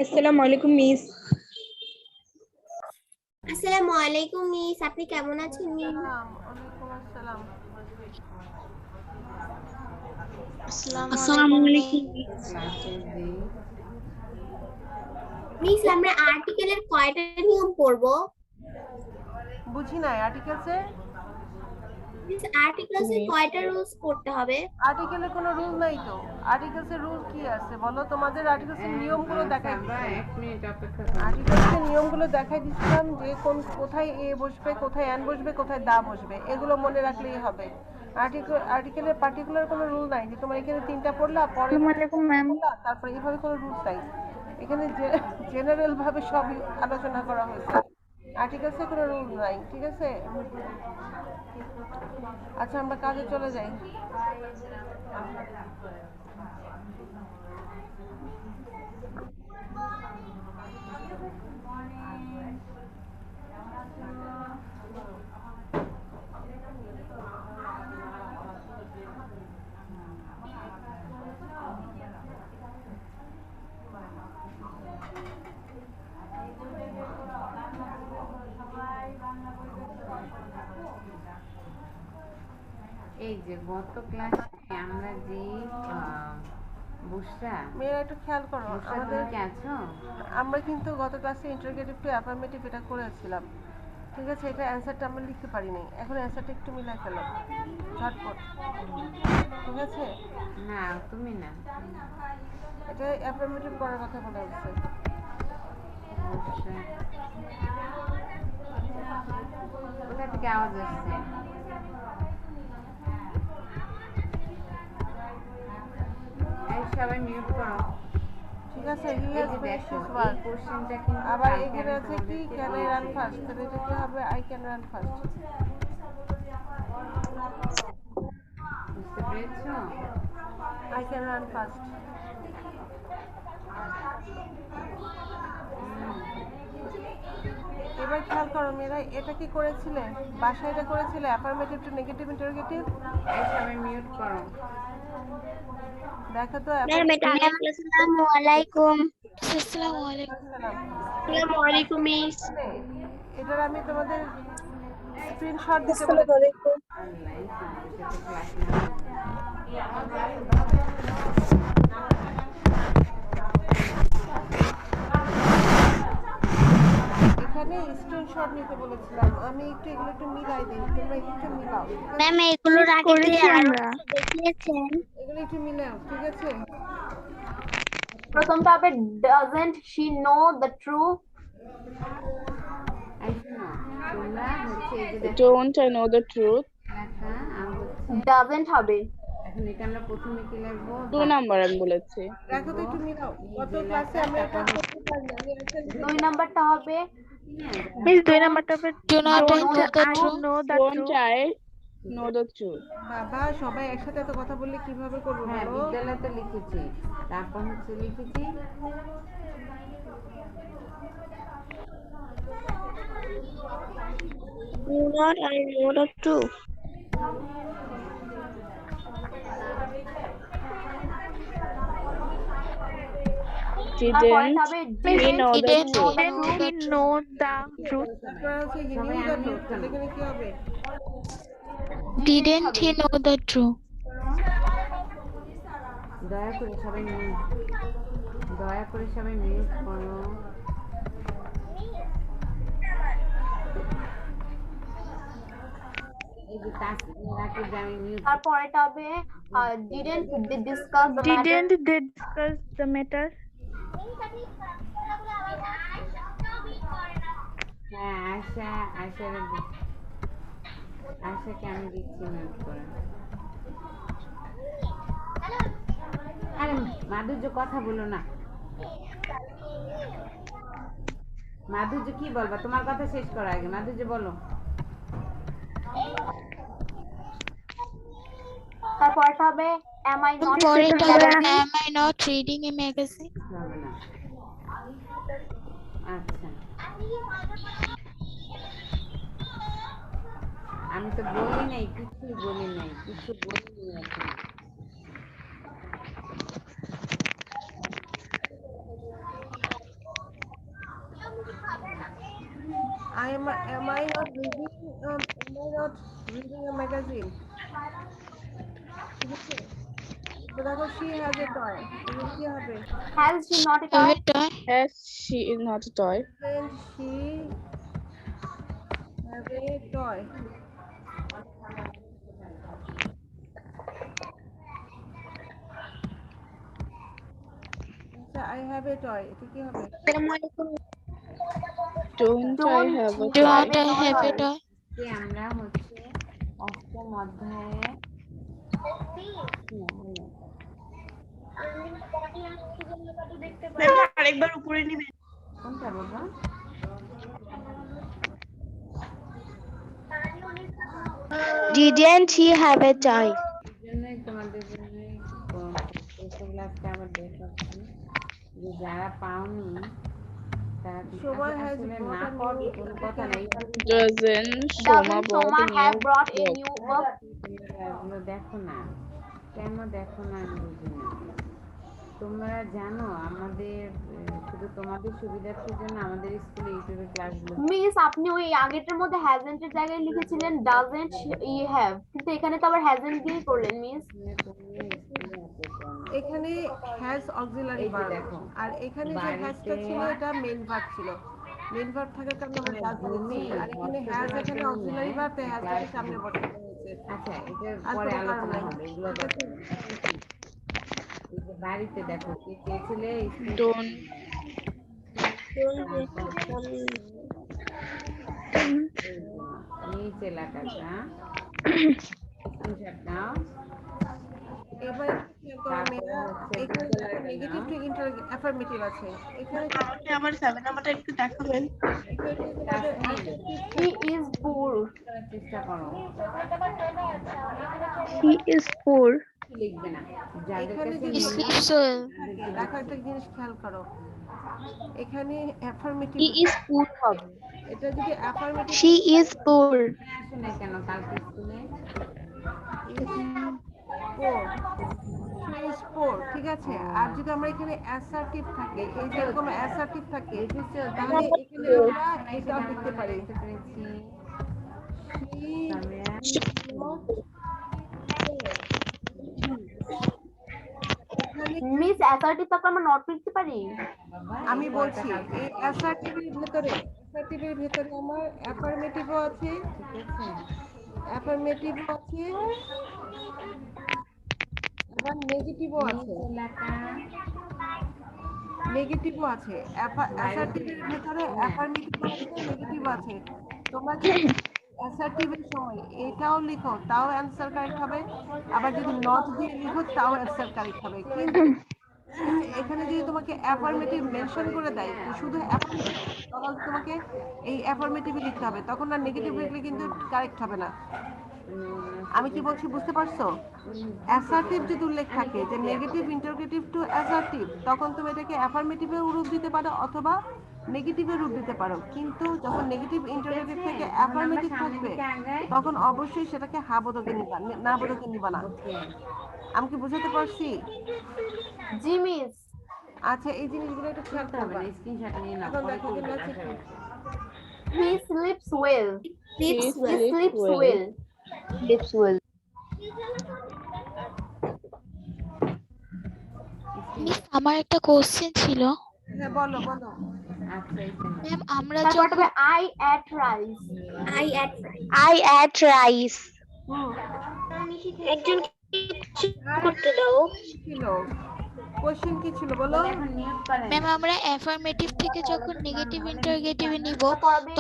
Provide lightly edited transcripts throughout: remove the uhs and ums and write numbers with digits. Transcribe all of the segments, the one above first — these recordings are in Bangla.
আসসালামু আলাইকুম মিস। আসসালামু আলাইকুম মিস, আপনি কেমন আছেন মিস? ওয়ালাইকুম আসসালাম। আসসালামু আসসালামু আলাইকুম আলাইকুম মিস। মিস। মিস আমরা আর্টিকেলের কয়টা নিয়ম পড়বো? বুঝি নাই আর্টিকেলসে। মিস আর্টিকেলসের মিস কয়টা রুলস পড়তে হবে? আর্টিকেলে কোনো রুল নাই তো। আর্টিকেলসের রুল কি আছে বলো? তোমাদের আর্টিকেলসের নিয়মগুলো দেখাই আর্টিকেলসের নিয়মগুলো দেখাই দিচ্ছিলাম যে কোথায় এ বসবে, কোথায় অ্যান বসবে, কোথায় দা বসবে, এগুলো মনে রাখলেই হবে। আর্টিকেলের পার্টিকুলার কোনো রুল নাই যে তোমার এখানে তিনটা পড়লা পরে আসসালামু আলাইকুম ম্যাম। পড়লা তারপরে এইভাবে কোনো রুলস নাই। এখানে জেনারেল ভাবে সবই আলোচনা করা হয়েছে। আর্টিকেলসে কোনো রুল নাই, ঠিক আছে? আচ্ছা আমরা কাজে চলে যাই। এই যে গত ক্লাসে আমরা যে বুশরা মেয়েরা একটু খেয়াল করো, আমাদের কি আছো? আমরা কিন্তু গত ক্লাসে ইন্টারোগেটিভ টু অ্যাফার্মেটিভ এটা করেছিলাম, ঠিক আছে? এটা অ্যান্সারটা আমরা লিখতে পারিনি, এখন অ্যান্সারটা একটু মিলাই ফেলো ঝটপট, ঠিক আছে? না তুমি না, এটা অ্যাফার্মেটিভ করার কথা বলা হচ্ছে। বুশরা কোথা থেকে আওয়াজ আসছে? এই সবাই মিউট করো। ঠিক আছে, হি এই হ্যাজ যে ফিনিশড দেখো হিজ এই ওয়ার্ক। কোশ্চেনটা কিন্তু আবার কালকে এখানে আমি আছে কি, তোমাদেরকে ক্যান আই রান দিয়েছি। ফার্স্ট, তাহলে এটা কি হবে? I can run first. বুঝতে পেরেছো? I can run first. এবার খেয়াল করো মেয়েরা, এটা কি করেছিলে? বাসায় এটা করেছিলে অ্যাফার্মেটিভ টু নেগেটিভ ইন্টারোগেটিভ। এই সবাই মিউট করো। দেখো তো ম্যাম এটা আগে আসসালামু আলাইকুম। আসসালামু আলাইকুম। আসসালামু আলাইকুম মিস। এটার আমি তোমাদের স্ক্রিনশট দিতে আসসালামু বলেছি। আলাইকুম। অনলাইন সাথে ক্লাস না এখানে স্ক্রিনশট নিতে বলেছিলাম আমি, একটু এগুলো একটু মিলাই দিই, তোমরা একটু মিলাও। ম্যাম এগুলোর আগে যে করেছি আরো আমরা। দেখিয়েছেন, এগুলো একটু মিলাও, ঠিক আছে? প্রথমটা হবে doesn't she know the truth? এই শোনো, তোমরা হচ্ছে এই যে দেখো Don't I know the truth? লেখা আর হচ্ছে doesn't হবে। এখন এটা আমরা প্রথমে কি লিখবো? 2 নাম্বার আমি বলেছি। দেখো তো একটু মিলাও, গত ক্লাসে আমরা এটা করতে পারি না, আমি একটা দুই নাম্বারটা হবে মিস 2 নাম্বারটা হবে do not don't know the I truth. know the don't truth. I know the truth. বাবা সবাই একসাথে এত কথা বললে কিভাবে করবো হ্যাঁ বলো? বিদ্যালয়তে লিখেছি, তারপর হচ্ছে লিখেছি Do not I know the truth. Didn't he know the Didn't truth? he know the truth? তারপর হচ্ছে হি সবাই নিউ দ্য unmute ট্রুথ, করো। এখানে কি হবে? Didn't he know the truth? দয়া করে সবাই মিউট করো। এই যে তাসমিরাকে যে আমি মিউট তারপর এটা হবে didn't they discuss the matter? Didn't they discuss the matter? হ্যাঁ আশাকে আমি দিচ্ছি মিউট করে। আরে মাধুর্য কথা বলো না। মাধুর্য কি বলবা? তোমার কথা শেষ করো আগে, মাধুর্য বলো। তারপর এটা হবে am I not reading a magazine? হবে না। আচ্ছা আমি তো বলি নাই, কিছু বলিনি এখন। Am I not reading a magazine? ঠিক আছে? তো দেখো she has a toy. এবার কি হবে? Has she not a Have toy? a toy. Yes, she is not a toy. Doesn't she have a toy? আচ্ছা, I have a toy. এটা কি হবে? Don't I have a Don't toy? I have a toy? যে আমরা হচ্ছে অষ্টম অধ্যায়ে আরেকবার উপরে নিবে। কোনটা বাবা? Didn't he have a toy? এই জন্যই তোমাদের জন্যই ক্লাসটা আবার দেখাচ্ছি যে যারা পাওনি তারা Shobha has আসলে brought না a পাওয়ার new কোনো কথা নেই। Doesn't Shoma Doesn't Shoma have brought a book? new book? এগুলো দেখো না, কেন দেখো না আমি বুঝি না। তোমরা জানো আমাদের শুধু তোমাদের সুবিধার্থের জন্য আমাদের স্কুলে ইউটিউবে ক্লাসগুলো মিস আপনি ওই আগেরটার মধ্যে হ্যাজেন্ট এর জায়গায় লিখেছিলেন ডাজন্ট ই হ্যাভ, কিন্তু এখানে তো আবার হ্যাজেন্ট দিয়ে করলেন মিস। এখানে has auxiliary এই যে verb দেখো, আর এখানে যে hasটা ছিল এটা মেইন ভার্ব ছিল। মেইন ভার্ব থাকার কারণে আমরা ডাজ দিয়েছি আর এখানে has এখানে auxiliary verb তাই hasটাকে সামনে বসানো হয়েছে। আচ্ছা এটা আর পরে কোনো কারণ আলোচনা নাই। হবে, এগুলো ঠিক দেখো। আছে? এই যে বাড়িতে দেখো কে চেয়েছিলে Don't. নিচে লেখাটা স্ক্রিনশট নাও। এবার খেয়াল করো মেয়েরা, এখানে নেগেটিভ টু অ্যাফার্মেটিভ আছে। এখানে আমার 7 নাম্বারটা একটু দেখাবেন। হি ইজ পুর। করার চেষ্টা করো, He is poor. লিখবে না যাদের এখানে কাছে যে He sleeps well. দেখো একটা জিনিস খেয়াল করো, এখানে অ্যাফার্মেটিভ He is poor হবে। এটা যদি অ্যাফার্মেটিভ She is poor. আসে না কেন কালকে স্কুলে? পোর, she is poor, ঠিক আছে? আর যদি আমরা এখানে অ্যাসার্টিভ থাকে, এই যে এরকম অ্যাসার্টিভ থাকে, তাহলে এখানে আমরা এটাও লিখতে পারি। She এখানে মিস অ্যাসার্টিভ তো আমরা নট লিখতে পারি। আমি বলছি এই অ্যাসার্টিভের ভেতরে আমার অ্যাফার্মেটিভও আছে, অ্যাফার্মেটিভও আছে, আবার নেগেটিভও আছে, নেগেটিভও আছে। অ্যাসার্টিভের ভেতরে অ্যাফার্মেটিভ আছে, নেগেটিভ আছে। তোমরা যদি অ্যাসার্টিভের সময় এটাও লিখো তাও অ্যান্সার কারেক্ট হবে, আবার যদি নট দিয়ে লিখো তাও অ্যান্সার কারেক্ট হবে। কিন্তু এখানে যদি তোমাকে অ্যাফার্মেটিভ মেনশন করে দেয় শুধু অ্যাফার্মেটিভ, তাহলে তোমাকে এই অ্যাফার্মেটিভই লিখতে হবে, তখন আর নেগেটিভ লিখলে কিন্তু কারেক্ট হবে না। আমি কি বলছি বুঝতে পারছো? অ্যাসার্টিভ যদি উল্লেখ থাকে যে নেগেটিভ ইন্টারোগেটিভ টু অ্যাসার্টিভ, তখন তুমি এটাকে অ্যাফার্মেটিভের রূপ দিতে পারো অথবা নেগেটিভের রূপ দিতে পারো। কিন্তু যখন নেগেটিভ ইন্টারোগেটিভ থেকে অ্যাফার্মেটিভ থাকবে তখন অবশ্যই সেটাকে হা বোধকে নিবা, না বোধকে নিবা না। আমি কি বুঝাতে পারছি? জি মিস। আচ্ছা এই জিনিসগুলো একটু খেয়াল করবা। স্ক্রিনশট নিয়ে নাও, এখন পরে দেখো করবে এগুলো বাসায়। He sleeps well. He He sleeps sleeps well. well. Sleeps well. Miss আমার একটা কোশ্চেন ছিল হ্যাঁ বলো বলো। আচ্ছা এই যে ম্যাম আমরা তারপর যখন হবে I ate rice. I ate rice. ছিল কোশ্চেন কি ছিল বলো? এখন নিয়োগ করেন। ম্যাম আমরা অ্যাফার্মেটিভ থেকে যখন নেগেটিভ ইন্টারোগেটিভে নিব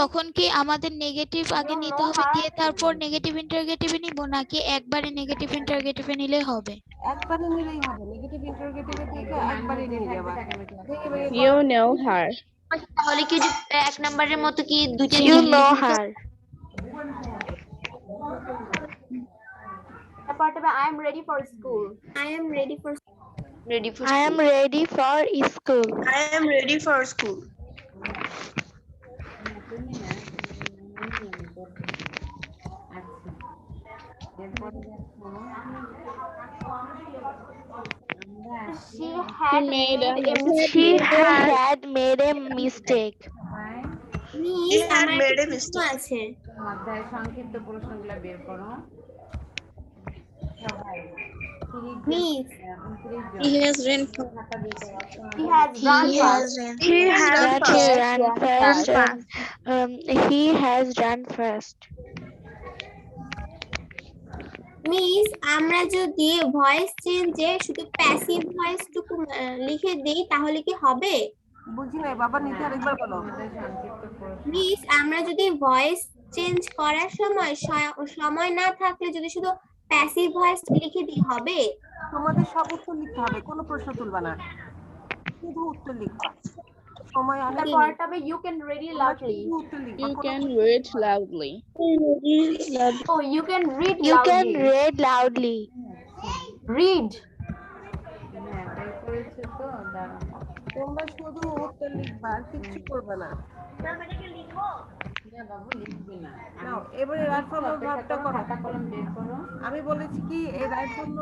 তখন কি আমাদের নেগেটিভ আগে নিতে হবে দিয়ে তারপর নেগেটিভ ইন্টারোগেটিভে নিব নাকি একবারে নেগেটিভ ইন্টারোগেটিভে নিলে হবে? একবারে নিলেই হবে, নেগেটিভ ইন্টারোগেটিভের থেকে একবারে নিয়ে যাবা। You know her. তাহলে কি যে এক নম্বরের মতো কি দুইটা You know her. তারপর হবে I am ready for school. I am ready for school. আচ্ছা এরপরে দেখো আমরা She had made a made a mistake. She had made a mistake. সবাই মিস আমার একটা প্রশ্ন আছে। অধ্যায় সংক্ষিপ্ত প্রশ্নগুলো বের করো সবাই। 30 জন, মিস 29 জন খাতা বের করো। He has run fast. He has run run fast. fast. He has run fast. Miss আমরা যদি ভয়েস চেঞ্জে শুধু প্যাসিভ ভয়েস টুকু লিখে দেই তাহলে কি হবে? বুঝি নাই বাবা, নিতে আরেকবার বলো। অধ্যায় সংক্ষিপ্ত প্রশ্ন। মিস আমরা যদি ভয়েস চেঞ্জ করার সময় সময় না থাকলে যদি শুধু প্যাসিভ ভয়েস লিখে দিই হবে? তোমাদের সব উত্তর লিখতে হবে, কোনো প্রশ্ন তুলবা না, শুধু উত্তর লিখবা। সময় অনেক, তার পরেরটা হবে you can read it loudly. শুধু উত্তর লিখবা। You can read loudly. Oh, you can read You can loudly. read loudly. Read. হ্যাঁ বের করেছে তো, দাঁড়াও। তোমরা শুধু উত্তর লিখবা, আর কিচ্ছু করবে না। না বাবু লিখবি না। নাও এবারে রাইট ফর্ম অফ অপেক্ষা ভার্বটা করো, করো। খাতা কলম বের করো। আমি বলেছি কি এই রাইট ফর্ম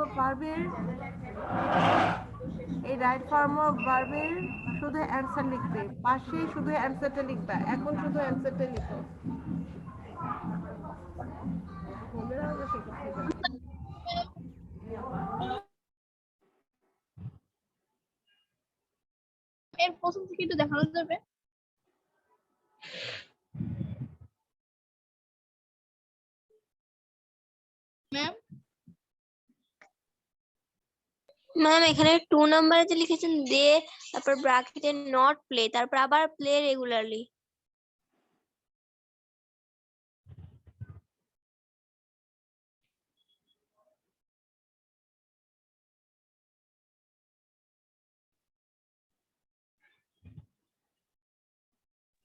অফ ভার্বের শুধু অ্যানসার লিখবে, পাশে শুধু অ্যানসারটা লিখবা। এখন শুধু অ্যানসারটা লিখো। এর প্রথম থেকে একটু দেখানো যাবে? ম্যাম ম্যাম এখানে 2 নম্বরে যে লিখেছেন দে, তারপর ব্র্যাকেটে নট প্লে, তারপর আবার প্লে রেগুলারলি।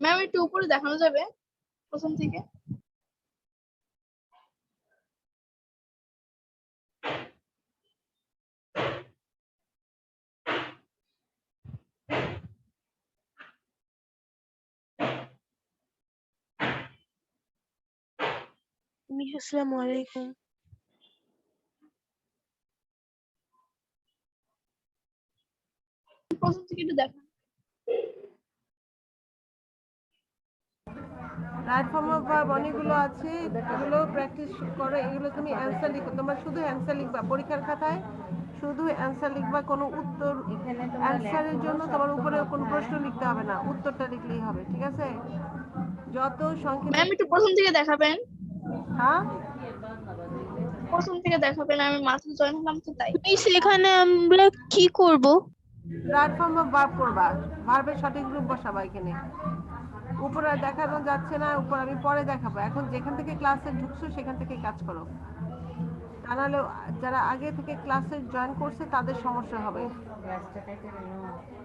ম্যাম একটু উপরে দেখানো যাবে প্রথম থেকে? আসসালামু আলাইকুম। প্রথম থেকে একটু দেখান। রাইট ফর্ম অফ ভার্ব অনেকগুলো আছে, এগুলো প্র্যাকটিস করো। এগুলো তুমি অ্যানসার লিখো, তোমরা শুধু অ্যানসার লিখবা পরীক্ষার খাতায়, শুধু অ্যানসার লিখবা, কোনো উত্তর অ্যানসারের জন্য তোমার উপরে কোনো প্রশ্ন লিখতে হবে না, উত্তরটা লিখলেই হবে, ঠিক আছে? যত সংক্ষিপ্ত। ম্যাম একটু প্রথম থেকে দেখাবেন, হ্যাঁ প্রথম থেকে দেখাবেন। আমি মাত্র জয়েন হলাম তো তাই। সেখানে আমরা কি করব? রাইট ফর্ম অফ ভার্ব করবা, ভার্বের সঠিক রূপ বসাবা। এখানে উপরে দেখানো যাচ্ছে না, উপর আমি পরে দেখাবো। এখন যেখান থেকে ক্লাসে ঢুকছো সেখান থেকে কাজ করো, তা নাহলে যারা আগে থেকে ক্লাসে জয়েন করছে তাদের সমস্যা হবে, ক্লাসটা কেটে নিও।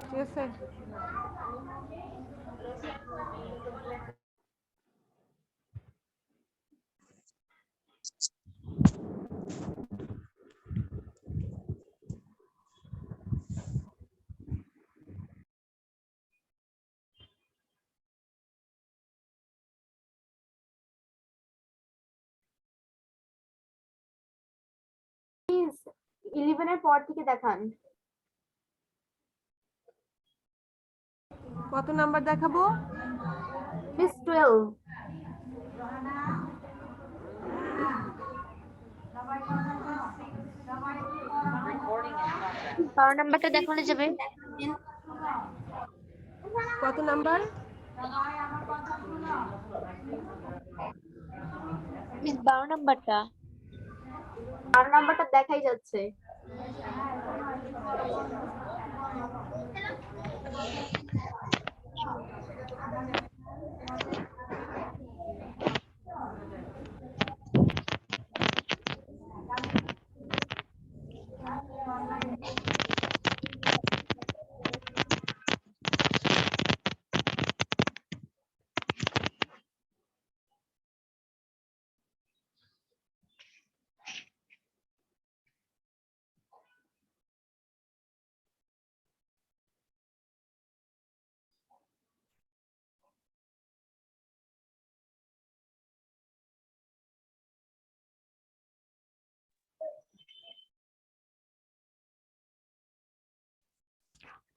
ঠিক আছে? Please 11 এর পর থেকে দেখান। কত নাম্বার দেখাবো? Miss 12. বারো নাম্বারটা দেখানো যাবে? কত নাম্বার? মিস 12 নাম্বারটা। 8 নাম্বারটা দেখাই যাচ্ছে।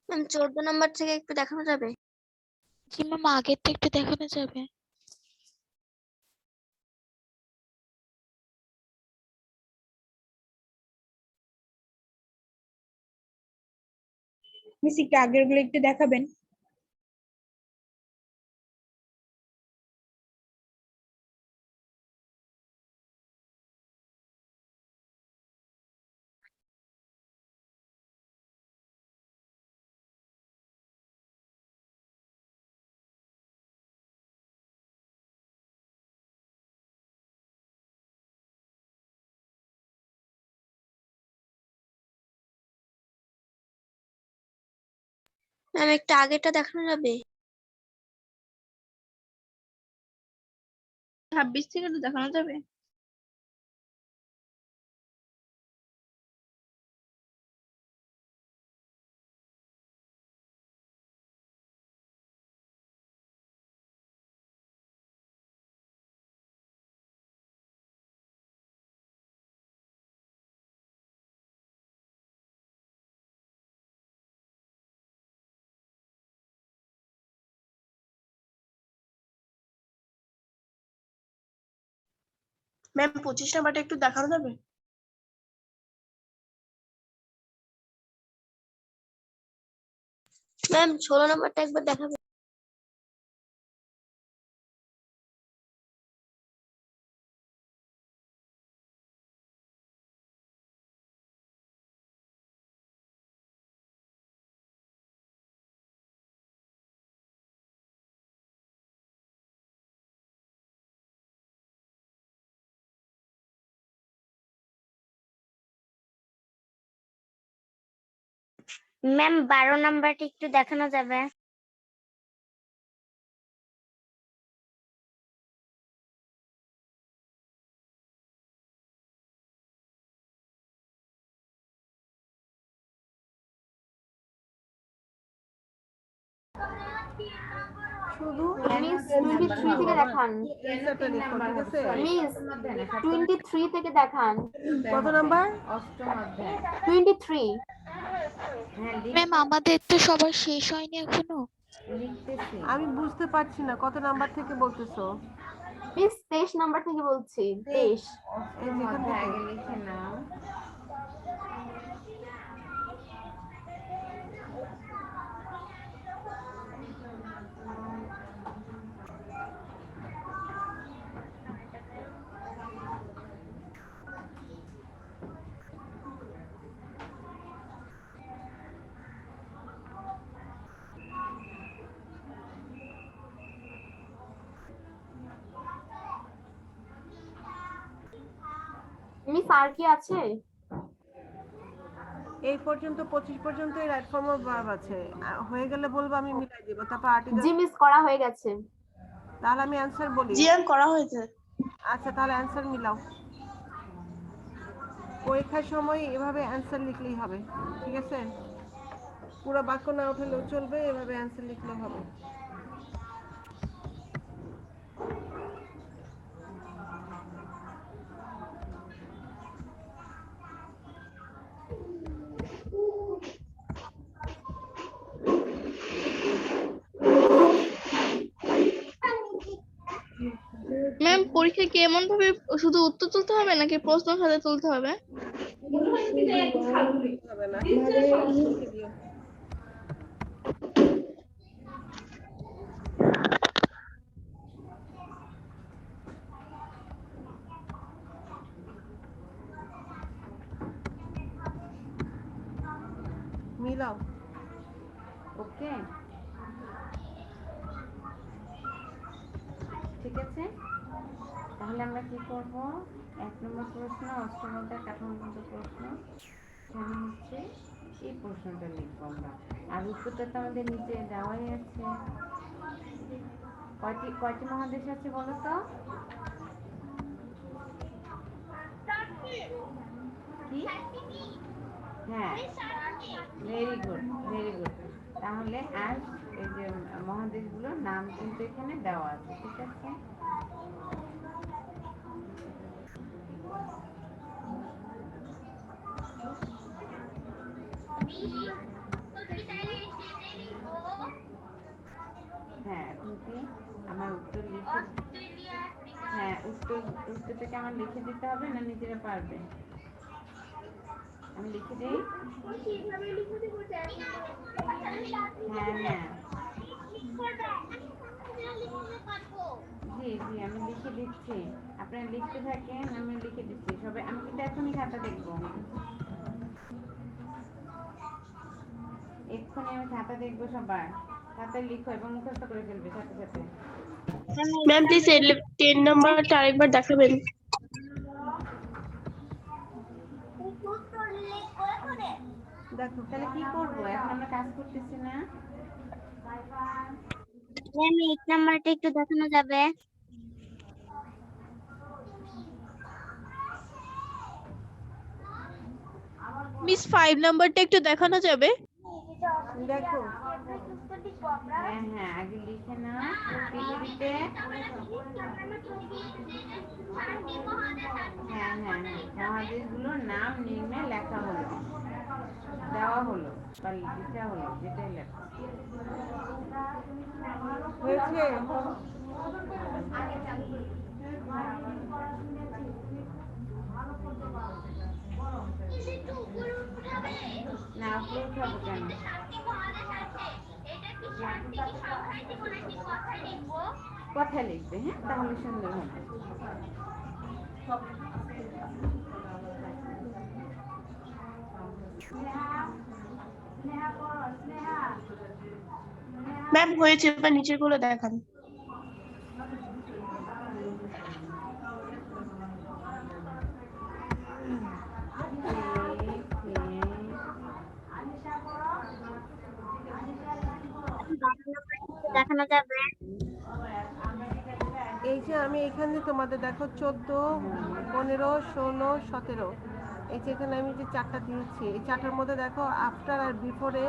ম্যাম 14 নাম্বার থেকে একটু দেখানো যাবে? জি ম্যাম, আগেরটা একটু দেখানো যাবে? মিস একটু আগের গুলো একটু দেখাবেন? ম্যাম একটু আগেরটা দেখানো যাবে? 26 থেকে তো দেখানো যাবে? ম্যাম 25 নাম্বারটা একটু দেখানো যাবে? ম্যাম 16 নাম্বারটা একবার দেখাবেন? ম্যাম 12 নাম্বারটা একটু দেখানো যাবে? শুধু মিস 23 থেকে দেখান। অ্যান্সারটা লিখো, ঠিক আছে? মিস 23 থেকে দেখান। কত নাম্বার? অষ্টম অধ্যায়। 23। হ্যাঁ, ম্যাম আমাদের তো সবার শেষ হয়নি এখনো। লিখতেছি। আমি বুঝতে পারছি না কত নাম্বার থেকে বলতেছো। মিস 23 নাম্বার থেকে বলছি। 23। অষ্টম অধ্যায় আগে লিখে নাও। মিস আর কি আছে? এই পর্যন্ত 25 পর্যন্তই রাইট ফর্ম অফ ভার্ব আছে। হয়ে গেলে বলবো, আমি মিলাই দেব। তারপর আর্টিকেল। জি মিস করা হয়ে গেছে। তাহলে আমি অ্যান্সার বলি। জি ম্যাম করা হয়েছে। আচ্ছা, তাহলে অ্যান্সার মিলাও। পরীক্ষার সময় এভাবে অ্যান্সার লিখলেই হবে, ঠিক আছে? পুরো বাক্য না উঠালেও চলবে, এভাবে অ্যান্সার লিখলেও হবে। ম্যাম পরীক্ষায় কি এমন ভাবে শুধু উত্তর তুলতে হবে নাকি প্রশ্ন সাথে তুলতে হবে? হবে না। মিলাও। ওকে, ঠিক আছে। তাহলে আমরা কি করব? 1 নম্বর প্রশ্ন, অষ্টম অধ্যায় কাঠামোগত প্রশ্ন। এখানে হচ্ছে এই প্রশ্নটা লিখবো আমরা। আর উত্তরটা তো আমাদের নিচে দেওয়াই আছে। কয়টি মহাদেশ আছে বলো তো? কি? হ্যাঁ, ভেরি গুড, ভেরি গুড। তাহলে আর এই যে মহাদেশগুলোর নাম কিন্তু এখানে দেওয়া আছে, ঠিক আছে? হ্যাঁ, এখন কি আমার উত্তর লিখে, হ্যাঁ উত্তরটাকে আমার লিখে দিতে হবে না নিজেরা পারবে? আমি লিখে দিই। হ্যাঁ হ্যাঁ, জি জি আমি লিখে দিচ্ছি, আপনারা লিখতে থাকেন, আমি লিখে দিচ্ছি। সবাই আমি কিন্তু এখনই খাতা দেখবো, এক্ষুনি আমি খাতা দেখবো। সবার খাতায় লিখো এবং মুখস্থ করে ফেলবে সাথে সাথে। ম্যাম প্লিজ 10 নাম্বারটা আরেকবার দেখাবেন। দেখো তাহলে কি করবো, এখন আমরা কাজ করতেছি না? ম্যাম 8 নাম্বারটা একটু দেখানো যাবে? মিস 5 নাম্বারটা একটু দেখানো যাবে? দেখো হ্যাঁ হ্যাঁ, আগে লিখে না পৃথিবীতে। হ্যাঁ হ্যাঁ হ্যাঁ, মহাদেশগুলোর নাম নিম্নে লেখা হলো, দেওয়া হলো বা লেখা হলো, যেটাই লেখা। হয়েছে। না উপরে উঠাবো কেন? কথা লিখবে, হ্যাঁ তাহলে সুন্দর হবে। ম্যাম হয়েছে, এবার নিচের গুলো দেখান। দেখানো যাবে? এই যে আমি এখানে তোমাদের দেখো 14, 15, 16, 17, এই যে এখানে আমি যে চারটা দিয়েছি, এই চারটার মধ্যে দেখো আফটার আর বিফোরে,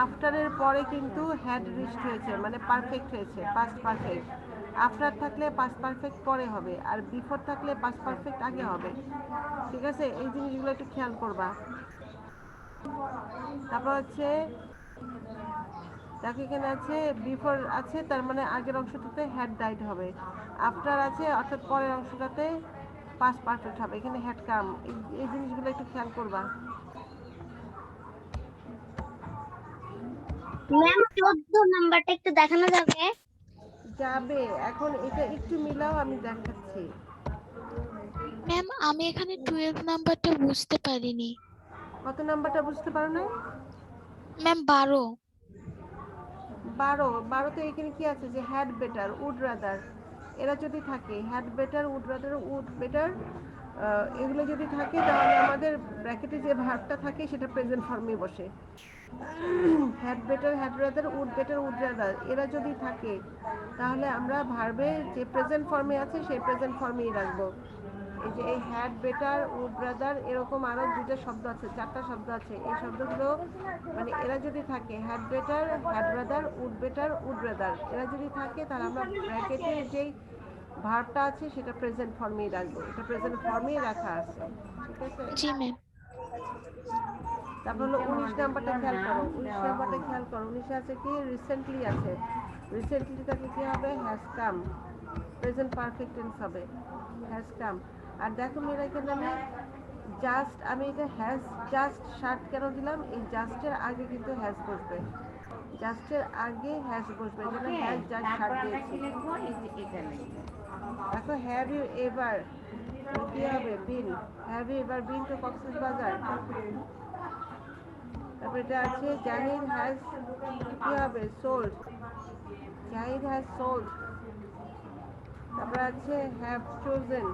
আফটারের পরে কিন্তু হ্যাড রিস্ট হয়েছে, মানে পারফেক্ট হয়েছে, পাস্ট পারফেক্ট। আফটার থাকলে পাস্ট পারফেক্ট পরে হবে, আর বিফোর থাকলে পাস্ট পারফেক্ট আগে হবে। ঠিক আছে, এই জিনিসগুলো একটু খেয়াল করবা। তারপর হচ্ছে দেখো এখানে আছে বিফোর আছে, তার মানে আগের অংশটাতে হ্যাড ডাইড হবে। আফটার আছে অর্থাৎ পরের অংশটাতে পাস্ট পারফেক্ট হবে, এখানে হ্যাড কাম। এই জিনিসগুলো একটু খেয়াল করবা। ম্যাম 14 নাম্বারটা একটু দেখানো যাবে? যাবে, এখন এটা একটু মিলাও, আমি দেখাচ্ছি। ম্যাম আমি এখানে 12 নাম্বারটা বুঝতে পারিনি। কত নাম্বারটা বুঝতে পারো না? ম্যাম 12। 12তে এখানে কি আছে যে হ্যাড বেটার, উড রাদার, এরা যদি থাকে, had better, would rather, would better, এগুলো যদি থাকে তাহলে আমাদের ব্র্যাকেটে যে ভার্বটা থাকে সেটা প্রেজেন্ট ফর্মে বসে। Had better, had rather, would better, would rather, এরা যদি থাকে তাহলে আমরা ভার্বে যে প্রেজেন্ট ফর্মে আছে সেই প্রেজেন্ট ফর্মেই রাখবো। এই যে এই হ্যাড বেটার, উড রাদার, এরকম আরো দুটো শব্দ আছে, চারটা শব্দ আছে, এই শব্দগুলো মানে এরা যদি থাকে, had better, had rather, would better, would rather, এরা যদি থাকে তাহলে আমরা ব্র্যাকেটে যেই ভার্বটা আছে সেটা প্রেজেন্ট ফর্মেই রাখবো, এটা প্রেজেন্ট ফর্মেই রাখা আছে। ঠিক আছে, জি ম্যাম। তারপর হলো 19 নাম্বারটা খেয়াল করো, 19 নাম্বারটা খেয়াল করো, 19 আছে কি রিসেন্টলি আছে, রিসেন্টলি থেকে কি হবে has come, present perfect tense হবে, হ্যাজ কাম। আর দেখো মেয়েরা এখানে আমি জাস্ট, আমি এটা হ্যাজ জাস্ট শার্ট কেন দিলাম, এই জাস্টের আগে কিন্তু হ্যাজ বসবে, জাস্টের আগে হ্যাজ বসবে, এই জন্য হ্যাজ জাস্ট শার্ট তারপর আমরা দিয়েছি। কি লিখবো, এই যে এটা লিখবো। দেখো হ্যাভ ইউ এভার, কি হবে been, have you ever been to Cox's Bazar. তারপর এটা আছে জাহিদ হ্যাজ, কি হবে সোল্ড, জাহিদ হ্যাজ সোল্ড। তারপর আছে হ্যাভ চোজেন,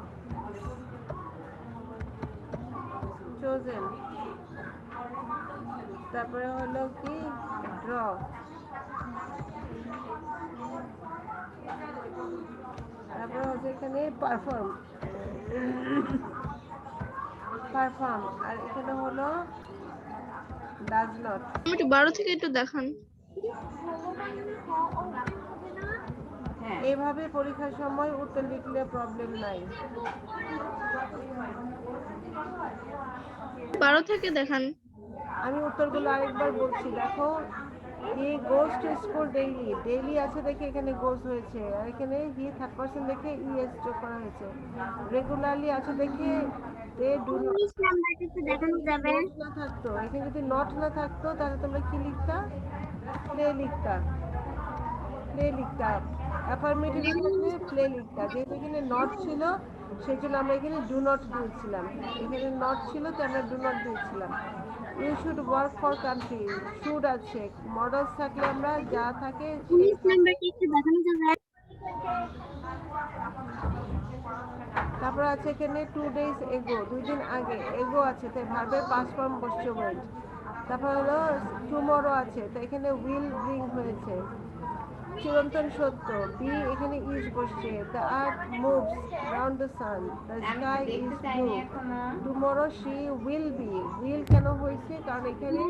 চোজেন। তারপরে হলো কি ড্র, তারপরে হচ্ছে এখানে পারফর্ম, পারফর্ম। আর এখানে হলো ডাজ নট। একটু 12 থেকে একটু দেখান। হ্যাঁ এইভাবে পরীক্ষার সময় উত্তর লিখলে প্রবলেম নাই। 12 থেকে দেখান। আমি উত্তরগুলো আরেকবার বলছি, দেখো he goes to school daily, daily আছে দেখে এখানে গোজ হয়েছে, আর এখানে হি থার্ড পারসন দেখে ইএস যোগ করা হয়েছে। রেগুলারলি আছে দেখে দে ডু নট। ইংলিশ নাম্বারটা একটু দেখানো যাবে? নট না থাকতো, এখানে যদি নট না থাকতো তাহলে তোমরা কি লিখতা? প্লে লিখতা, প্লে লিখতা। অ্যাফার্মেটিভ থাকলে প্লে লিখতা। যেহেতু এখানে নট ছিল সেই জন্য আমরা এখানে ডু নট দিয়েছিলাম, এখানে নট ছিল তো আমরা ডু নট দিয়েছিলাম। You should work for country, should আছে, মডেলস থাকলে আমরা যা থাকে সেই ইংলিশ নাম্বারটা একটু দেখানো যাবে? তারপর আছে এখানে 2 days ago, 2 দিন আগে, এগো আছে তাই ভার্বের পাস্ট ফর্ম বসছে ওয়েন্ট। তারপর হলো টুমরো আছে তো এখানে উইল ব্রিং হয়েছে। চিরন্তন সত্য, বি এখানে ইজ বসছে। The earth moves round the sun, the আমি তো স্কাই দেখতে ইজ চাইনি ব্লু। এখনো। Tomorrow she will be, will কেন হয়েছে কারণ এখানে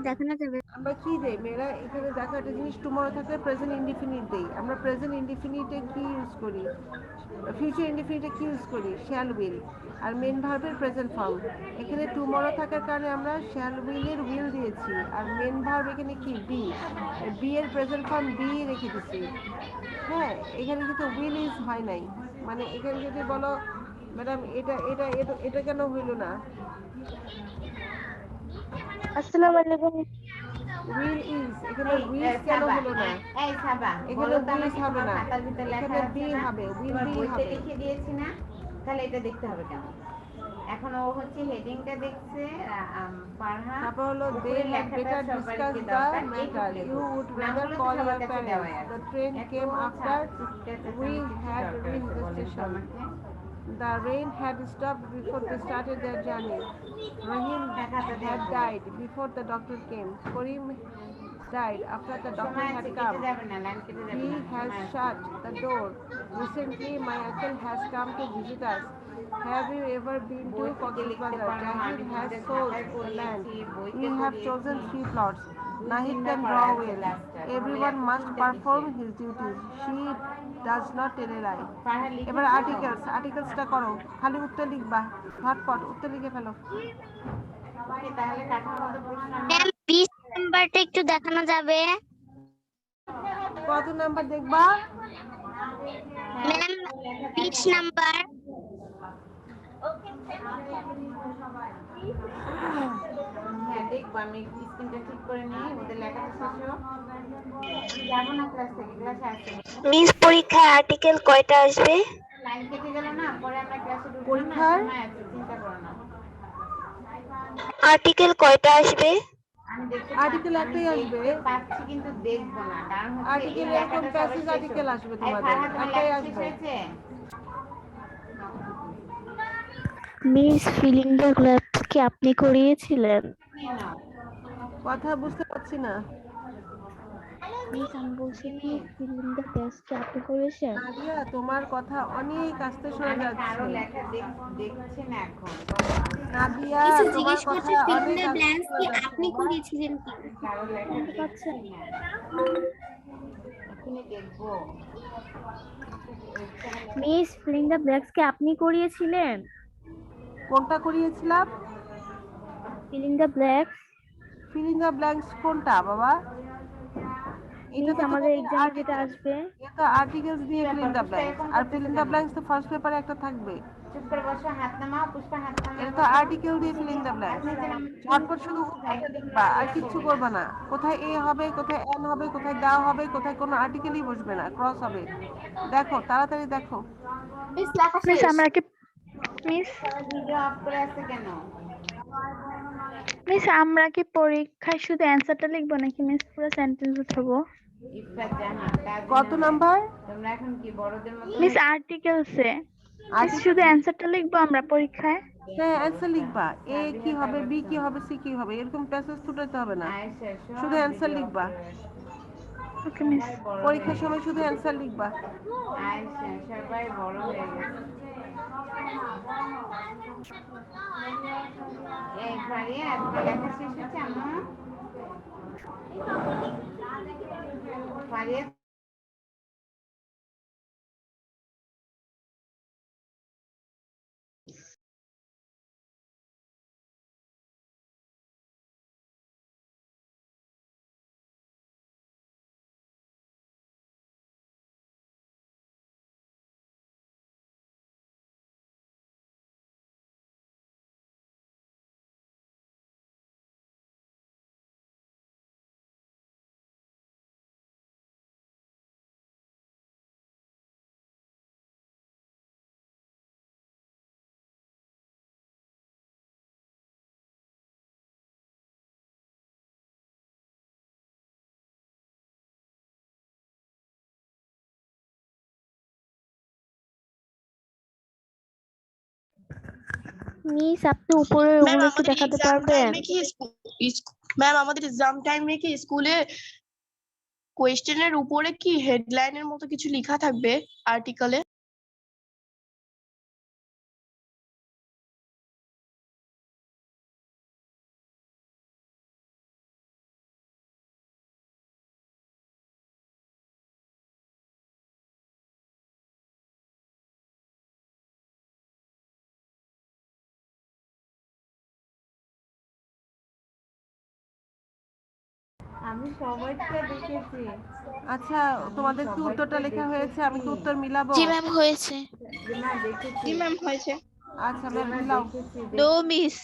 দেখানো যাবে? আমরা কি দেই মেয়েরা, এখানে দেখো একটা জিনিস, টুমরো থাকলে প্রেজেন্ট ইনডিফিনিট দেই আমরা। প্রেজেন্ট ইনডিফিনিটে কি ইউজ করি, ফিউচার ইনডিফিনিটে কি ইউজ করি, শ্যাল উইল। আর মেন ভার্বের প্রেজেন্ট ফর্ম, এখানে টুমরো থাকার কারণে আমরা শ্যাল উইলের উইল দিয়েছি। আর মেন ভার্ব এখানে কি বি, বি এর প্রেজেন্ট ফর্ম বি রেখে দিচ্ছি। হ্যাঁ, এখানে কিন্তু উইল ইজ হয় নাই, মানে এখানে যদি বলো ম্যাডাম এটা এটা এটা এটা কেন হইল না, আসসালামু আলাইকুম। উইল ইজ, এখানে এই, উইল কেন সাবা, হলো না? এই সাবা, এখানে বলো তো will আমাকে হবে তোমার না, খাতার ভিতরে লেখা এখানে আছে be না? হবে, will তোমার be বইতে হবে। লিখে দিয়েছি না? তাহলে এটা দেখতে হবে কেন? এখন ও হচ্ছে হেডিংটা দেখছে ফারহা, তারপর হলো they উপরের had লেখাটা better সবার discuss কি the দরকার? matter, এইটুকু লেখো। you would rather নামগুলো তো call সবার your কাছে দেওয়াই parents, আছে। the train এত came after চিৎকার we চেঁচামেচির কি had দরকার reached আছে the বলেন তো station, আমাকে? the rain had stopped before they started their journey, Rahim দেখাতে had দেখবো। died before the doctor came, Karim died after the doctor সময় had আছে, কেটে come, যাবে না, লাইন কেটে যাবে he না, has সময় আছে। shut the door. Recently, my uncle has come to visit us. Have you ever been to বই থেকে লিখতে Cox's পারো, Bazar? আমি Jahid has তোমাদের sold খাতায় the land. করিয়েছি, বইতে We have chosen করিয়েছি। 3 plots. দুই Nahid তিনবার can করা draw আছে well. ক্লাসটা, তাহলে Everyone এত must চিন্তা perform কিসের? his duties. She does not tell a lie. Farha লিখেছো? এবার আর্টিকেলসটা করো, খালি উত্তর লিখবা, ঝটপট উত্তর লিখে ফেলো। ওকে, তাহলে কাঠামোগত প্রশ্ন আমরা ম্যাম 20 নাম্বারটা একটু দেখানো যাবে? কত নাম্বার দেখবা? Ma'am 20 number. হ্যাঁ দেখবো, আমি স্ক্রিনটা ঠিক করে নিই, ওদের লেখাটা শেষ হোক। আমি যাবো না ক্লাস থেকে, ক্লাসে আসতে বলো। মিস পরীক্ষায় আর্টিকেল কয়টা আসবে? লাইন কেটে গেল না, পরে আমরা ক্লাসে ঢুকবো না, পরীক্ষার সময় আছে, চিন্তা করো না। আর্টিকেল কয়টা আসবে? আমি দেখতে আর্টিকেল আমি একটাই আসবে। দেখতে পাচ্ছি কিন্তু দেখবো না, কারণ হচ্ছে এই আর্টিকেল এরকম লেখাটা সবার প্যাসেজ শেষ আর্টিকেল হোক। আসবে এই তোমাদের, ফারহা, তোমার একটাই লেখা শেষ আসবে। হয়েছে? মিস ফিলিং দ্য গ্ল্যাপস কি আপনি করিয়েছিলেন? নিয়ে নাও। কথা বুঝতে পারছি না। মিস আমি বলছি কি ফিলিং দ্য বেস্ট কি আপনি করেছেন? নাদিয়া, তোমার কথা অনেক আস্তে শোনা আমি কারো যাচ্ছে। লেখা দেখছি না এখন। নাদিয়া, কিছু তোমার জিজ্ঞেস কথা করছে ফিলিং অনেক দ্য আস্তে ব্ল্যাঙ্কস শোনা কি যাচ্ছে আপনি বাবা। করিয়েছিলেন কি? কারো লেখা শুনতে দেখছি পাচ্ছেন? না, এখনই দেখবো। মিস ফিলিং দ্য ব্ল্যাঙ্কস কি আপনি করিয়েছিলেন? কোনটা করিয়েছিলাম? Feeling the blanks. Feeling the blanks কোনটা বাবা? এটা মিস তো আমাদের তোমাদের এক্সামে যেটা আর্টিকেল, আসবে। এটা আর্টিকেলস দিয়ে ফিলিং দ্য ব্ল্যাঙ্কস, আর ফিলিং দ্য ব্ল্যাঙ্কস তো ফার্স্ট পেপারে একটা থাকবে। চুপ করে বসো, হাত নামাও, পুষ্পা হাত নামাও। এটা তো আর্টিকেল দিয়ে ফিলিং দ্য ব্ল্যাঙ্কস। ঝটপট শুধু উত্তরটা লিখবা, আর কিচ্ছু করবে না। কোথায় এ হবে, কোথায় এন হবে, কোথায় দা হবে, কোথায় কোনো আর্টিকেলই বসবে না, ক্রস হবে। দেখো, তাড়াতাড়ি দেখো। মিস লেখা মিস শেষ। আমরা কি মিস ভিডিও অফ করে আছে কেন? মিস আমরা কি পরীক্ষায় শুধু অ্যানসারটা লিখবো নাকি মিস পুরো সেন্টেন্স লিখবো? ইফরাত জাহান, কাজী কত নামে। নাম্বার? তোমরা এখন কি বড়দের মতো মিস আর্টিকেলসে মিস আর্টিকেল? শুধু অ্যানসারটা লিখবো আমরা পরীক্ষায়? হ্যাঁ, অ্যান্সার লিখবা। এ কি হবে, বি কি হবে, সি কি হবে, এরকম প্যাসেজ তুটাতে হবে না, আয়েশা সব শুধু অ্যান্সার ভিডিও অফ লিখবা। করে আছে। ওকে মিস। সবাই বড় হয়ে পরীক্ষার গেছে। সময় শুধু অ্যান্সার লিখবা। আয়েশা সবাই বড় হয়ে গেছে। এই ফারিয়া, তোমার লেখা শেষ হচ্ছে আম্মু? ফারিয়া মিস আপনি উপরের ম্যাম ওগুলো একটু আমাদের দেখাতে এক্সাম পারবেন? টাইমে কি ম্যাম আমাদের এক্সাম টাইমে কি স্কুলে কোয়েশ্চেনের উপরে কি হেডলাইনের মতো কিছু লেখা থাকবে আর্টিকেলে? আমি সবাইটা দেখেছি। আচ্ছা তোমাদের কি উত্তরটা লেখা হয়েছে? আমি কি উত্তর মিলাবো? জি ম্যাম হয়েছে। না দেখেছি। জি ম্যাম হয়েছে। আচ্ছা ম্যাম মিলাও। দেখেছি নো মিস।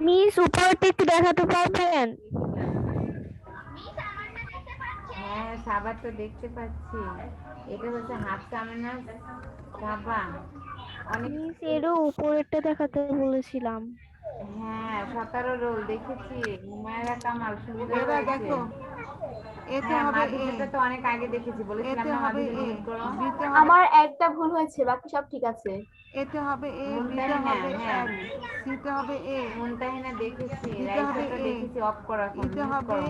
মিস উপরটা একটু দেখাতে পারবেন? হ্যাঁ সাবার তো দেখতে পাচ্ছি। এটা হচ্ছে হাফ সামানাস সাবা। অনেক মিস এরও উপরেরটা দেখাতে বলেছিলাম। হ্যাঁ 17 রোল দেখেছি। হুমায়রা কামাল সুন্দর এরা হয়েছে। দেখো এতে হ্যাঁ হবে এ, মাধুরীটা তো অনেক আগে দেখেছি, বলেছিলাম এতে না হবে মাধুরী এ, মিট করো। বিতে হবে আমার একটা ভুল হয়েছে, বাকি সব ঠিক আছে। এতে হবে এ, বিতে মুনতাহিনা, হবে হ্যাঁ। এন, সিতে হবে এ, মুনতাহিনা দেখেছি, দিতে হবে রাইসাটা এ, দেখেছি অফ করা ফোন ইতে মিউট হবে করো।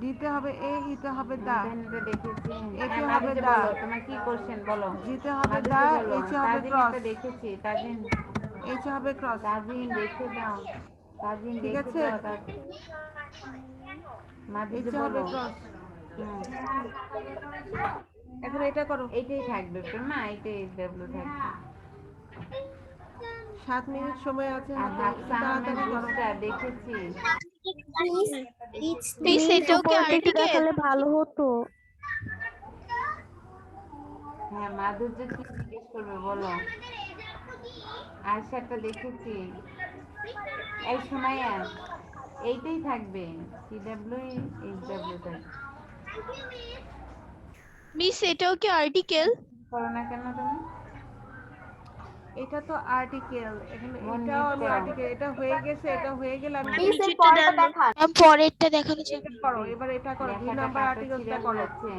দিতে হবে এ, ইতে হবে দা, মুনতাহিনাটা দেখেছি। এতে হ্যাঁ হবে মাধুরী দা, বলো তোমার কি কোশ্চেন বলো। জিতে হবে মাধুরী দা, বলো। এইচে হবে তাজিনেরটা ক্রস, দেখেছি। তাজিন এইচে হবে ক্রস, তাজিন দেখে দাও। তাজিন ঠিক দেখে আছে? দাও। মাধুরী এইচে হবে বলো। ক্রস। হুম এখন এটা করো। এইটাই থাকবে না, এইটাই ডাব্লিউ থাকবে। 7 মিনিট সময় আছে আর হাতে, হাফ একটু সাহামের তাড়াতাড়ি করো। বুস্টার দেখেছি। মিস মিস প্লিজ এটাও কি উপরটা একটু আর্টিকেল? দেখালে ভালো হতো। হ্যাঁ মাধুর্য কি জিজ্ঞেস করবে বলো। আরশাটা দেখেছি। এই সুমাইয়া এইটাই থাকবে। সিডব্লিউ এইচডব্লিউ থাকবে। মিস এটাও কি আর্টিকেল? করো না কেন তুমি? এটা তো আর্টিকেল, এখানে মন এটাও মিট আমি করো। আর্টিকেল, এটা হয়ে গেছে, এটা হয়ে গেলে আমি মিস এর নিচেরটা পরেরটা দেন না। দেখান। ম্যাম পরেরটা দেখানো এটা যাবে? করো, এবার এটা করো, 2 লেখাটা নাম্বার কাটা আর্টিকেলটা ছিঁড়ে করো। যাচ্ছে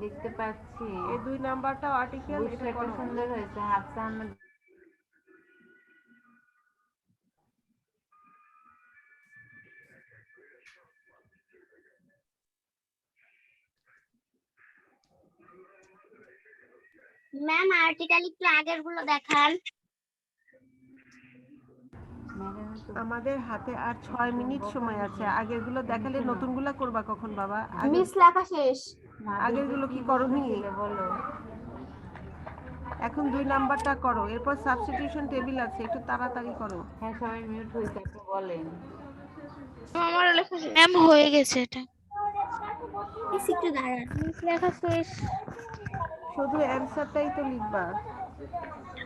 দেখতে পাচ্ছি। এই 2 নাম্বারটাও আর্টিকেল, এটা বুস্টারটা করো। সুন্দর হয়েছে। হাফসা আহমেদ ম্যাম আর্টিকেল একটু আগের গুলো দেখান। ম্যাডামের তো আমাদের হাতে আর 6 মিনিট সময় আছে, আগেরগুলো দেখালে নতুনগুলো করবা কখন বাবা? মিস লেখা শেষ। আগেরগুলো কি করনি? বলতেছিলে বলো। এখন 2 নাম্বারটা করো, এরপর সাবস্টিটিউশন টেবিল আছে, একটু তাড়াতাড়ি করো। হ্যাঁ সবাই মিউট হয়েছে, আপনি বলেন। আমারও লেখা শেষ। ম্যাম হয়ে গেছে এটা। মিস একটু দাঁড়ান। মিস লেখা শেষ। শুধু অ্যানসারটাই তো লিখবা।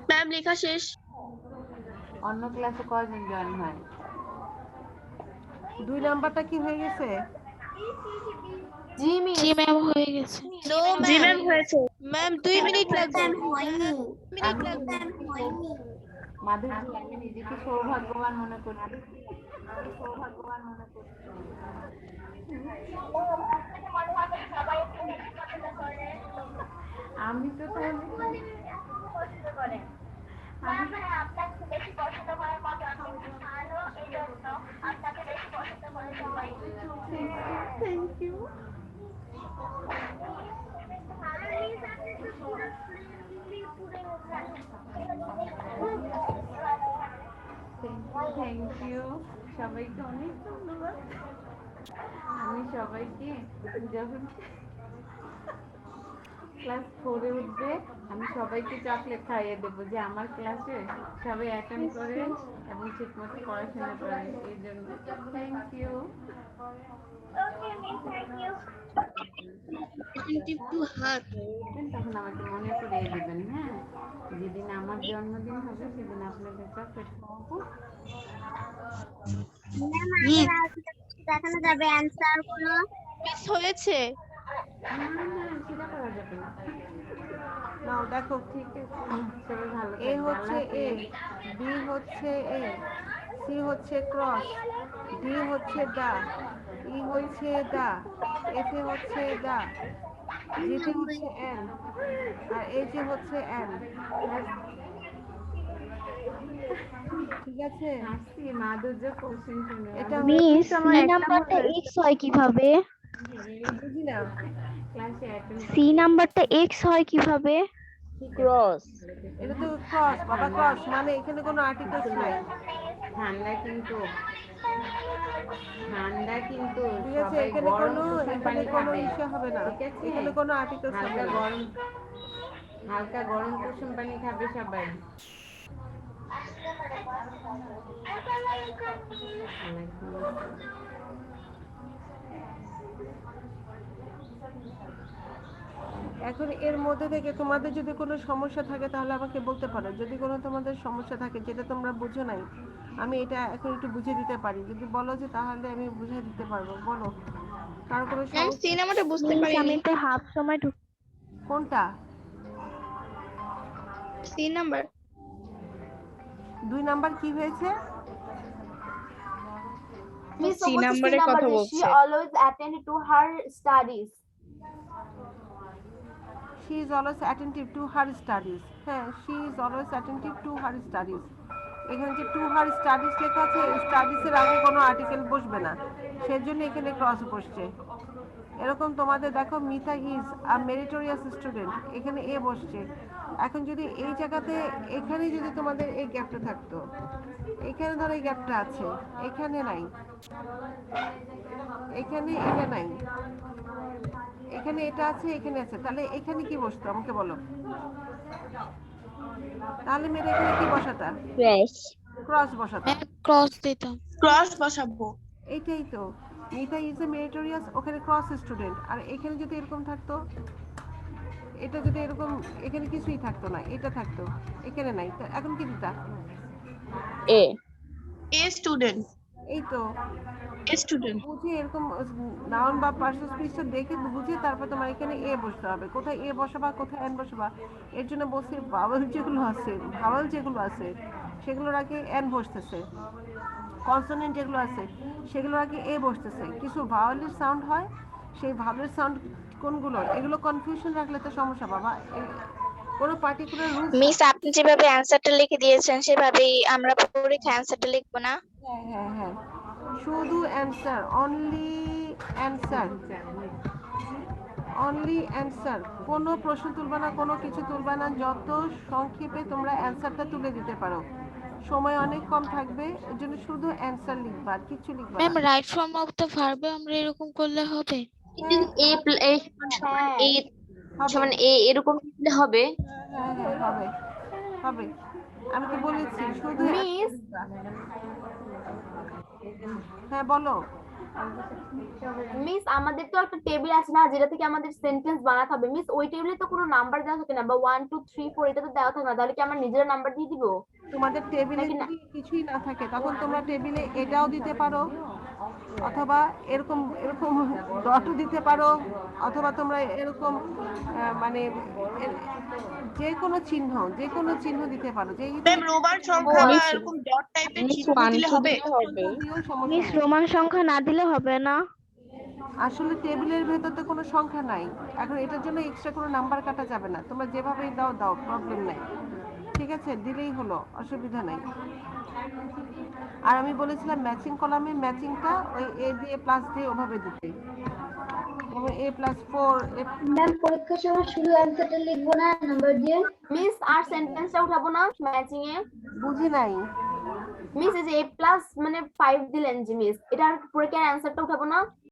ম্যাম লেখা শেষ। অন্য ক্লাসে কয়জন জয়েন হয়? 2 নাম্বারটা কি হয়ে গেছে? জি মিস। জি ম্যাম হয়ে গেছে। নো জি ম্যাম। ম্যাম হয়েছে। ম্যাম 2 মিনিট লাগবে। ম্যাম হয়নি। আমি ম্যাম হয়নি। মাধুরী আমি নিজেকে সৌভাগ্যবান মনে করছি। আমি তো তাহলে থ্যাংক ইউ। থ্যাংক ইউ সবাইকে অনেক ধন্যবাদ। আমি সবাইকে যখন ক্লাস 4-এ উঠবে আমি সবাইকে চকলেট খাইয়ে দেবো, যে আমার ক্লাসে সবাই অ্যাটেন্ড করে এবং ঠিকমতো পড়াশোনা করে। এই জন্য থ্যাংক ইউ। হাত তখন আমাকে মনে করিয়ে দেবেন। হ্যাঁ যেদিন আমার জন্মদিন হবে সেদিন আপনাদের চকলেট খাওয়াবো। ম্যাম আগের আর্টিকেল দেখানো যাবে অ্যানসার গুলো? মিস হয়েছে। না না সেটা করা যাবে না। নাও দেখো, ঠিক আছে সবাই ভালো এ থাকবে। হচ্ছে আল্লাহ এ, হাফেজ। বি হচ্ছে এ, সি হচ্ছে ক্রস, ডি হচ্ছে দা, ই হচ্ছে দা, এফ এ হচ্ছে দা, জিতে হচ্ছে এন, আর এই যে হচ্ছে এন। ঠিক আছে হাসি মাধুর্য কোশ্চেন শুনে এটা মিস হচ্ছে আমার সি একটা নাম্বারটা মনে এক্স হয় কিভাবে? বুঝি না ক্লাসে অ্যাটেন্ড সি নাম্বারটা এক্স হয় কিভাবে? ক্রস। এটা তো ক্রস বাবা ক্রস মানে এখানে কোনো আর্টিকেলস নাই ঠান্ডা কিন্তু ঠান্ডা কিন্তু ঠিক আছে সবাই এখানে গরম কোনো কুসুম এখানে পানি কোনো খাবে ইস্যু হবে না ঠিক আছে এখানে কোনো আর্টিকেলস হবে হালকা না গরম হালকা গরম কুসুম পানি খাবে সবাই এখন এর মধ্যে থেকে তোমাদের যদি কোনো সমস্যা থাকে তাহলে আমাকে বলতে পারো যদি কোনো তোমাদের সমস্যা থাকে যেটা তোমরা বুঝো নাই আমি এটা এখন একটু বুঝিয়ে দিতে পারি যদি বলো যে তাহলে আমি বুঝিয়ে দিতে পারবো বলো কারো কোনো ম্যাম সি সমস্যা নাম্বারটা বুঝতে মিস আমি পারিনি। তো হাফ সময় কোনটা সি নাম্বার 2 নাম্বার কি হয়েছে মিস সি নাম্বারের কথা she বলছে। always attend to her studies. she is always attentive to her studies হ্যাঁ she is always attentive to her studies এখানে যে টু হার স্টাডিজ লেখা আছে স্টাডিজ এর আগে কোনো আর্টিকেল বসবে না সেজন্য এখানে ক্রস বসছে এরকম তোমাদের দেখো Mita is a meritorious student এখানে এ বসছে এখন যদি এই জায়গাতে এখানে যদি তোমাদের এই গ্যাপটা থাকতো এখানে ধরো এই গ্যাপটা আছে এখানে নাই এখানে এটা নাই এখানে এটা আছে এখানে আছে তাহলে এখানে কি বসতো আমাকে বলো তাহলে মেয়েরা এখানে কি বসাতা ক্রস বসাতা ক্রস দিতাম। ক্রস বসাবো। এইটাই তো মিতা ইজ এ মেরিটোরিয়াস ওখানে ক্রস স্টুডেন্ট আর এখানে যদি এরকম থাকতো এটা যদি এরকম এখানে কিছুই থাকতো না এটা থাকতো এখানে নাই তো এখন কি দিতা এ স্টুডেন্ট। এই তো এ স্টুডেন্ট। বুঝে এরকম নাউন বা পার্সন স্পিচটা দেখে বুঝে তারপর তোমার এখানে এ বসতে হবে কোথায় এ বসাবা কোথায় এন বসাবা এর জন্য বসে ভাওয়াল যেগুলো আছে সেগুলোর আগে এন বসতেছে কনসোনেন্ট যেগুলো আছে সেগুলোর আগে এ বসতেছে কিছু ভাওয়ালের সাউন্ড হয় সেই ভাওয়ালের সাউন্ড কোনগুলো এগুলো কনফিউশন রাখলে তো সমস্যা বাবা কোনো পার্টিকুলার রুল মিস আপনি যেভাবে অ্যানসারটা লিখে দিয়েছেন সেভাবেই আমরা পরীক্ষায় অ্যানসারটা লিখবো না? হ্যাঁ শুধু অ্যানসার অনলি অ্যানসার কোনো প্রশ্ন তুলবা না কোনো কিছু তুলবা না যত সংক্ষেপে তোমরা অ্যানসারটা তুলে দিতে পারো সময় অনেক কম থাকবে এর জন্য শুধু অ্যানসার লিখবা আর কিছু লিখবা ম্যাম না রাইট ফর্ম অফ দ্য ভার্বে আমরা এরকম করলে হবে? এরকম হবে হ্যাঁ হবে আমি তো বলেছি শুধু মিস হ্যাঁ বলো মিস আমাদের তো একটা টেবিল আছে না যেটা থেকে আমাদের সেন্টেন্স বানাতে হবে মিস ওই টেবিলে তো কোনো নাম্বার দেওয়া থাকে না বা 1 2 3 4 এটা তো দেওয়া থাকে না তাহলে কি আমরা নিজেরা নাম্বার দিয়ে দিব তোমাদের টেবিলে নাকি না? যদি কিছুই না থাকে তখন তোমরা টেবিলে এটাও দিতে পারো অথবা এরকম ডটও দিতে পারো অথবা তোমরা এরকম মানে যে কোনো চিহ্ন দিতে পারো যে ম্যাম রোমান সংখ্যা বা এরকম ডট টাইপের চিহ্ন দিলে হবে? মিস রোমান সংখ্যা না দিলে হবে না? আসলে টেবিলের ভেতর তো কোনো সংখ্যা নাই এখন এটার জন্য এক্সট্রা কোনো নাম্বার কাটা যাবে না তোমরা যেভাবেই দাও প্রবলেম নাই ঠিক আছে দিলেই হলো অসুবিধা নাই আর আমি বলেছিলাম ম্যাচিং কলামে ম্যাচিংটা ওই এ দিয়ে প্লাস দিয়ে ওভাবে দিতে যেমন A+4 ম্যাম পরীক্ষার সময় শুধু অ্যানসারটা লিখবো না নাম্বার দিয়ে? মিস আর সেন্টেন্সটা উঠাবো না ম্যাচিং এ বুঝি নাই মিস এই যে A+ মানে 5 দিলেন যে মিস এটার পরীক্ষার অ্যানসারটা উঠাবো না